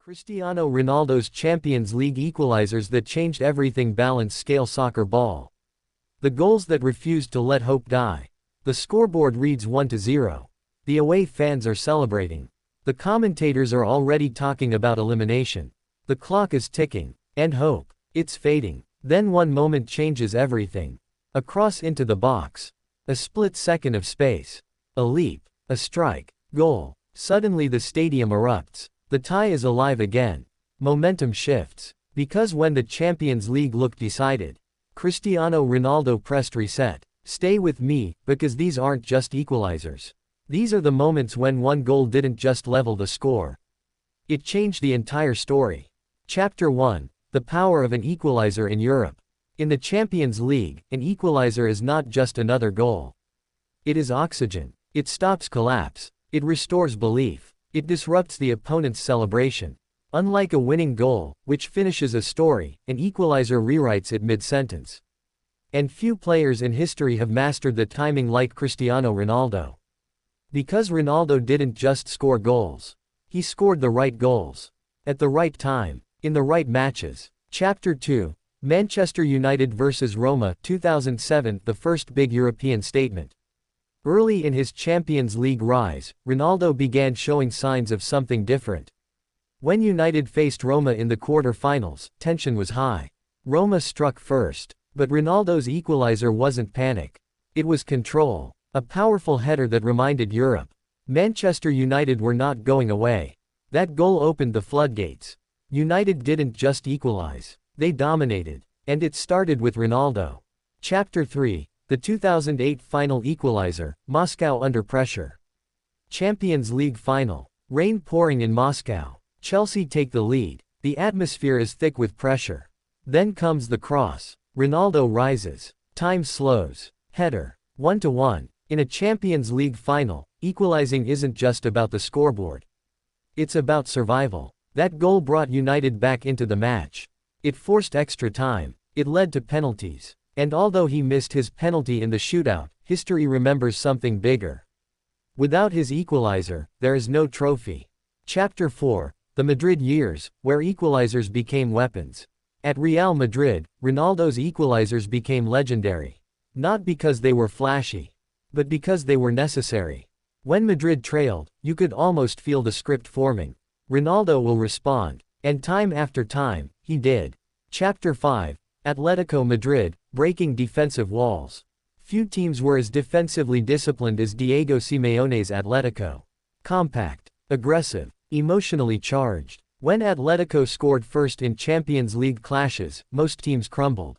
Cristiano Ronaldo's Champions League equalizers that changed everything. Balance scale soccer ball. The goals that refused to let hope die. The scoreboard reads 1-0. The away fans are celebrating. The commentators are already talking about elimination. The clock is ticking. And hope. It's fading. Then one moment changes everything. A cross into the box. A split second of space. A leap. A strike. Goal. Suddenly the stadium erupts. The tie is alive again. Momentum shifts. Because when the Champions League looked decided, Cristiano Ronaldo pressed reset. Stay with me, because these aren't just equalizers. These are the moments when one goal didn't just level the score. It changed the entire story. Chapter 1. The power of an equalizer in Europe. In the Champions League, an equalizer is not just another goal. It is oxygen. It stops collapse. It restores belief. It disrupts the opponent's celebration. Unlike a winning goal, which finishes a story, an equalizer rewrites it mid-sentence. And few players in history have mastered the timing like Cristiano Ronaldo. Because Ronaldo didn't just score goals. He scored the right goals. At the right time. In the right matches. Chapter 2. Manchester United vs Roma 2007. The first big European statement. Early in his Champions League rise, Ronaldo began showing signs of something different. When United faced Roma in the quarter-finals, tension was high. Roma struck first. But Ronaldo's equalizer wasn't panic. It was control. A powerful header that reminded Europe. Manchester United were not going away. That goal opened the floodgates. United didn't just equalize. They dominated. And it started with Ronaldo. Chapter 3. The 2008 final equalizer, Moscow under pressure. Champions League final. Rain pouring in Moscow. Chelsea take the lead. The atmosphere is thick with pressure. Then comes the cross. Ronaldo rises. Time slows. Header. 1-1. In a Champions League final, equalizing isn't just about the scoreboard. It's about survival. That goal brought United back into the match. It forced extra time. It led to penalties. And although he missed his penalty in the shootout, history remembers something bigger. Without his equalizer, there is no trophy. Chapter 4. The Madrid years, where equalizers became weapons. At Real Madrid, Ronaldo's equalizers became legendary. Not because they were flashy, but because they were necessary. When Madrid trailed, you could almost feel the script forming. Ronaldo will respond. And time after time, he did. Chapter 5. Atletico Madrid, breaking defensive walls. Few teams were as defensively disciplined as Diego Simeone's Atletico. Compact, aggressive, emotionally charged. When Atletico scored first in Champions League clashes, most teams crumbled.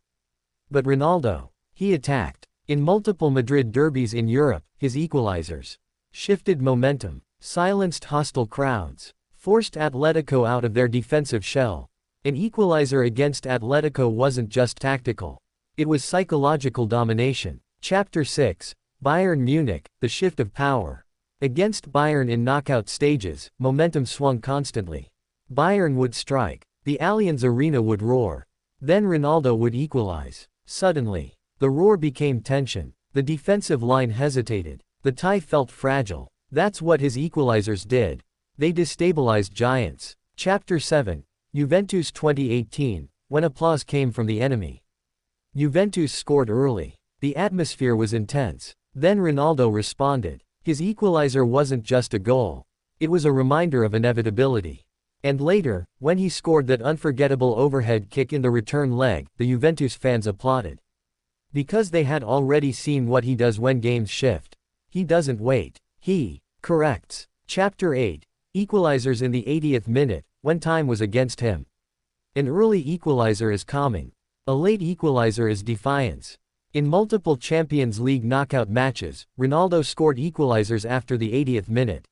But Ronaldo, he attacked. In multiple Madrid derbies in Europe, his equalizers shifted momentum, silenced hostile crowds, forced Atletico out of their defensive shell. An equalizer against Atletico wasn't just tactical. It was psychological domination. Chapter 6. Bayern Munich, the shift of power. Against Bayern in knockout stages, momentum swung constantly. Bayern would strike. The Allianz Arena would roar. Then Ronaldo would equalize. Suddenly, the roar became tension. The defensive line hesitated. The tie felt fragile. That's what his equalizers did. They destabilized giants. Chapter 7. Juventus 2018, when applause came from the enemy. Juventus scored early. The atmosphere was intense. Then Ronaldo responded. His equalizer wasn't just a goal. It was a reminder of inevitability. And later, when he scored that unforgettable overhead kick in the return leg, the Juventus fans applauded. Because they had already seen what he does when games shift. He doesn't wait. He corrects. Chapter 8. Equalizers in the 80th minute, when time was against him. An early equalizer is calming. A late equalizer is defiance. In multiple Champions League knockout matches, Ronaldo scored equalizers after the 80th minute.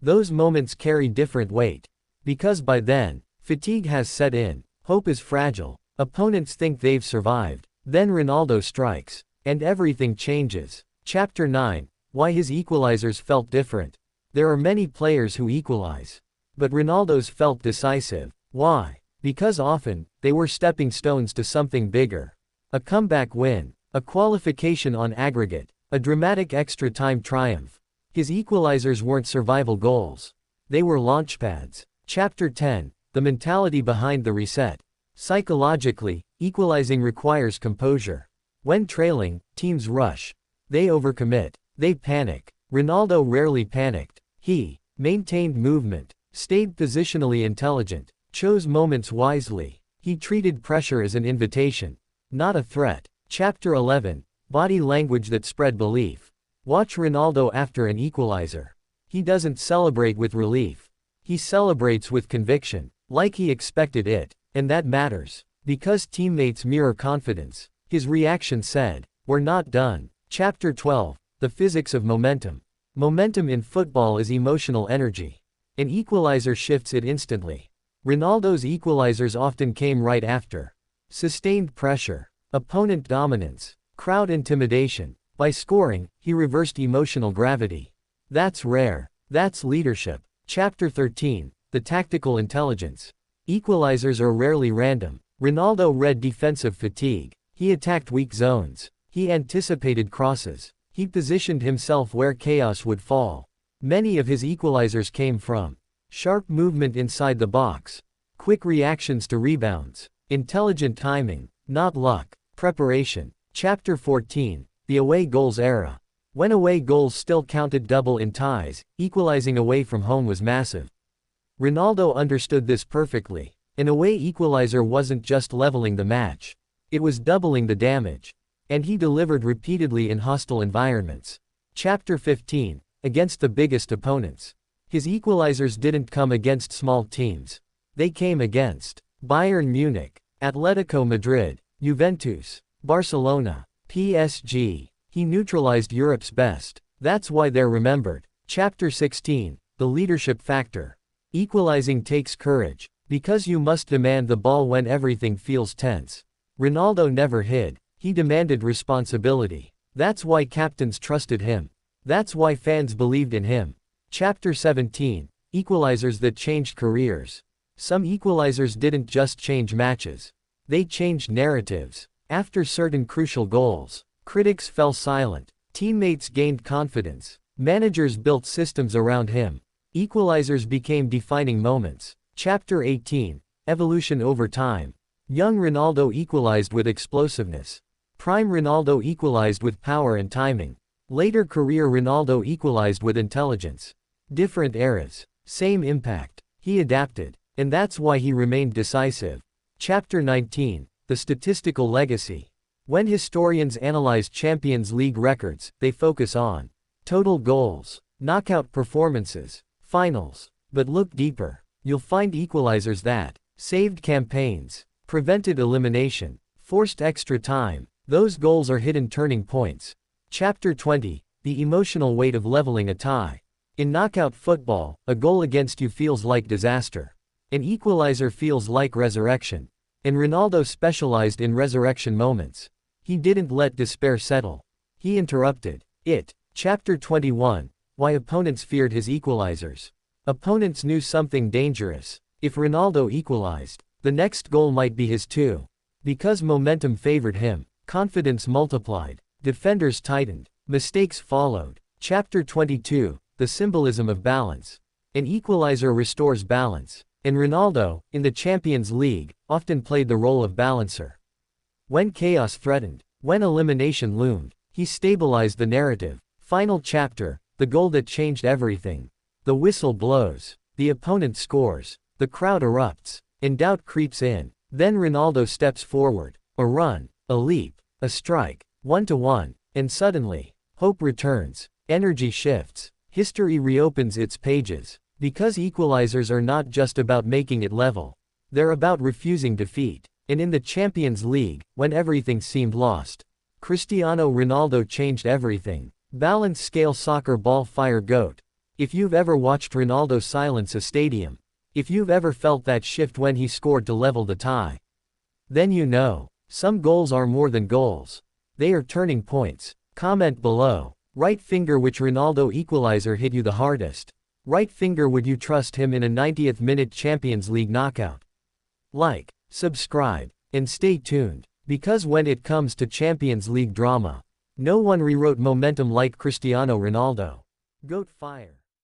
Those moments carry different weight. Because by then, fatigue has set in. Hope is fragile. Opponents think they've survived. Then Ronaldo strikes. And everything changes. Chapter 9. Why his equalizers felt different. There are many players who equalize. But Ronaldo's felt decisive. Why? Because often, they were stepping stones to something bigger. A comeback win. A qualification on aggregate. A dramatic extra-time triumph. His equalizers weren't survival goals. They were launchpads. Chapter 10. the mentality behind the reset. Psychologically, equalizing requires composure. When trailing, teams rush. They overcommit. They panic. Ronaldo rarely panicked. He maintained movement, stayed positionally intelligent, chose moments wisely. He treated pressure as an invitation, not a threat. Chapter 11. Body language that spread belief. Watch Ronaldo after an equalizer. He doesn't celebrate with relief. He celebrates with conviction, like he expected it, and that matters, because teammates mirror confidence. His reaction said, "We're not done." Chapter 12. The physics of momentum. Momentum in football is emotional energy. An equalizer shifts it instantly. Ronaldo's equalizers often came right after sustained pressure, opponent dominance, crowd intimidation. By scoring, he reversed emotional gravity. That's rare. That's leadership. Chapter 13. The tactical intelligence. Equalizers are rarely random. Ronaldo read defensive fatigue. He attacked weak zones. He anticipated crosses. He positioned himself where chaos would fall. Many of his equalizers came from sharp movement inside the box, quick reactions to rebounds, intelligent timing, not luck, preparation. Chapter 14. The away goals era. When away goals still counted double in ties, equalizing away from home was massive. Ronaldo understood this perfectly. An away equalizer wasn't just leveling the match. It was doubling the damage. And he delivered repeatedly in hostile environments. Chapter 15. Against the biggest opponents. His equalizers didn't come against small teams. They came against Bayern Munich, Atletico Madrid, Juventus, Barcelona, PSG. He neutralized Europe's best. That's why they're remembered. Chapter 16. The leadership factor. Equalizing takes courage, because you must demand the ball when everything feels tense. Ronaldo never hid. He demanded responsibility. That's why captains trusted him. That's why fans believed in him. Chapter 17. Equalizers that changed careers. Some equalizers didn't just change matches. They changed narratives. After certain crucial goals, critics fell silent. Teammates gained confidence. Managers built systems around him. Equalizers became defining moments. Chapter 18. Evolution over time. Young Ronaldo equalized with explosiveness. Prime Ronaldo equalized with power and timing. Later career Ronaldo equalized with intelligence. Different eras, same impact. He adapted, and that's why he remained decisive. Chapter 19. The statistical legacy. When historians analyze Champions League records, they focus on total goals, knockout performances, finals. But look deeper. You'll find equalizers that saved campaigns, prevented elimination, forced extra time. Those goals are hidden turning points. Chapter 20. The emotional weight of leveling a tie. In knockout football, a goal against you feels like disaster. An equalizer feels like resurrection. And Ronaldo specialized in resurrection moments. He didn't let despair settle. He interrupted it. Chapter 21. Why opponents feared his equalizers. Opponents knew something dangerous. If Ronaldo equalized, the next goal might be his too. Because momentum favored him, confidence multiplied. Defenders tightened. Mistakes followed. Chapter 22. The symbolism of balance. An equalizer restores balance. And Ronaldo, in the Champions League, often played the role of balancer. When chaos threatened, when elimination loomed, he stabilized the narrative. Final chapter. The goal that changed everything. The whistle blows. The opponent scores. The crowd erupts. And doubt creeps in. Then Ronaldo steps forward. A run. A leap. A strike. 1-1. And suddenly, hope returns. Energy shifts. History reopens its pages. Because equalizers are not just about making it level. They're about refusing defeat. And in the Champions League, when everything seemed lost, Cristiano Ronaldo changed everything. Balance scale soccer ball fire goat. If you've ever watched Ronaldo silence a stadium, if you've ever felt that shift when he scored to level the tie, then you know, some goals are more than goals. They are turning points. Comment below. Right finger, which Ronaldo equalizer hit you the hardest? Right finger, would you trust him in a 90th minute Champions League knockout? Like, subscribe, and stay tuned. Because when it comes to Champions League drama, no one rewrote momentum like Cristiano Ronaldo. Goat fire.